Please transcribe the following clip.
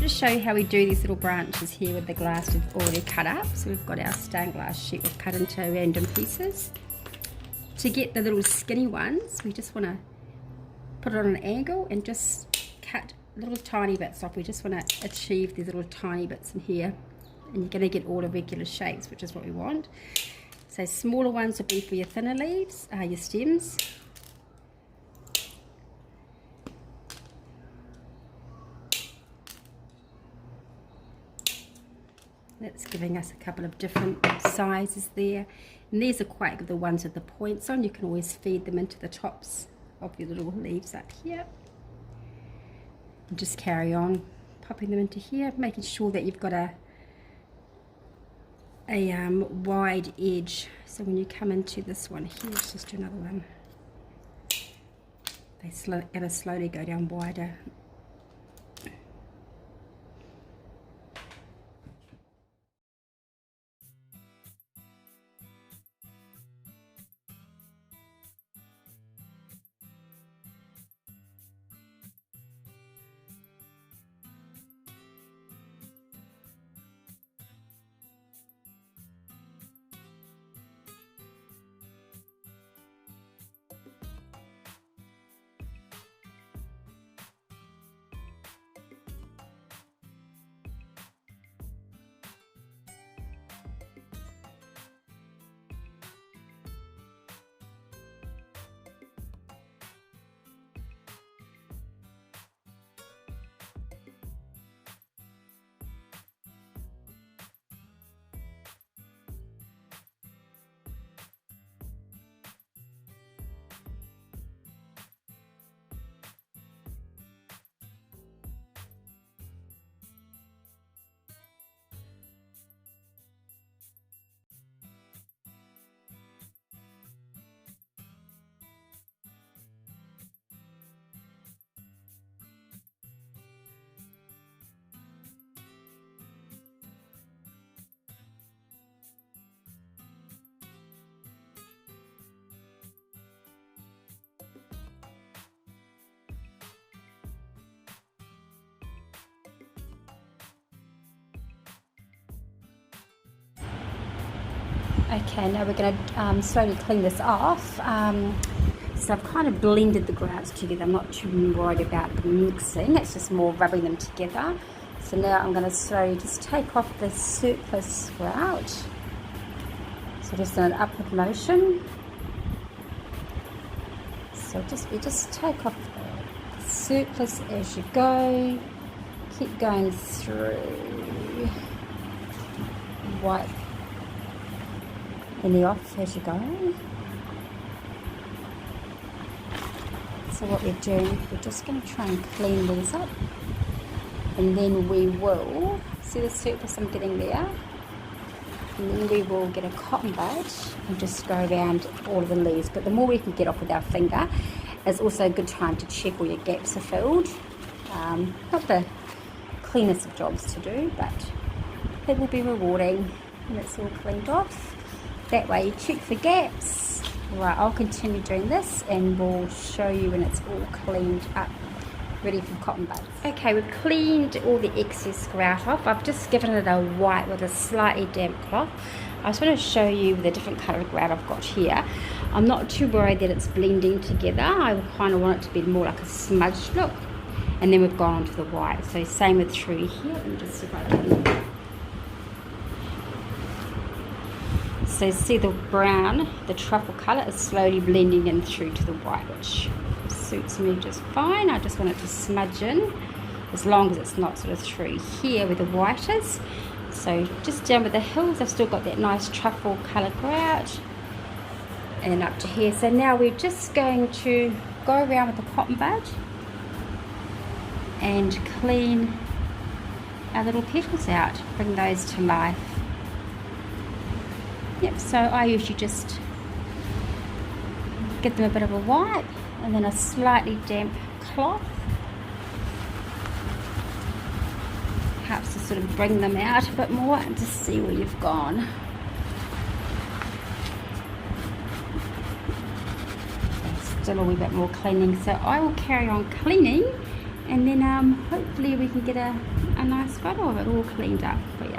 to show you how we do these little branches here with the glass we've already cut up. So we've got our stained glass sheet we've cut into random pieces. To get the little skinny ones, we just want to put it on an angle and just cut little tiny bits off. We just want to achieve these little tiny bits in here, and you're going to get all the regular shapes, which is what we want. So smaller ones will be for your thinner leaves, your stems. That's giving us a couple of different sizes there. And these are quite good, the ones with the points on. You can always feed them into the tops of your little leaves up here. And just carry on popping them into here, making sure that you've got a wide edge. So when you come into this one here, let's just do another one. They're going to slowly go down wider. Okay, now we're going to slowly clean this off. So I've kind of blended the grouts together. I'm not too worried about the mixing, it's just more rubbing them together. So now I'm going to slowly just take off the surplus grout. So just in an upward motion. So you just take off the surplus as you go. Keep going through. Wipe any off as you go. So what we're doing, we're just going to try and clean these up, and then we will see the surface I'm getting there, and then we will get a cotton bud and just go around all of the leaves. But the more we can get off with our finger, it's also a good time to check all your gaps are filled. Not the cleanest of jobs to do, but it will be rewarding when it's all cleaned off. That way you check for gaps. Right, I'll continue doing this and we'll show you when it's all cleaned up, ready for cotton buds. Okay, we've cleaned all the excess grout off. I've just given it a wipe with a slightly damp cloth. I just want to show you the different coloured grout I've got here. I'm not too worried that it's blending together. I kind of want it to be more like a smudged look. And then we've gone on to the white. So same with through here. Let me just see if I can. So see the brown, the truffle colour is slowly blending in through to the white, which suits me just fine. I just want it to smudge in, as long as it's not sort of through here where the white is. So just down with the hills, I've still got that nice truffle colour grout, and up to here. So now we're just going to go around with the cotton bud and clean our little petals out, bring those to life. Yep, so I usually just give them a bit of a wipe and then a slightly damp cloth. Helps to sort of bring them out a bit more and just see where you've gone. Still a wee bit more cleaning, so I will carry on cleaning, and then hopefully we can get a a nice photo of it all cleaned up for you.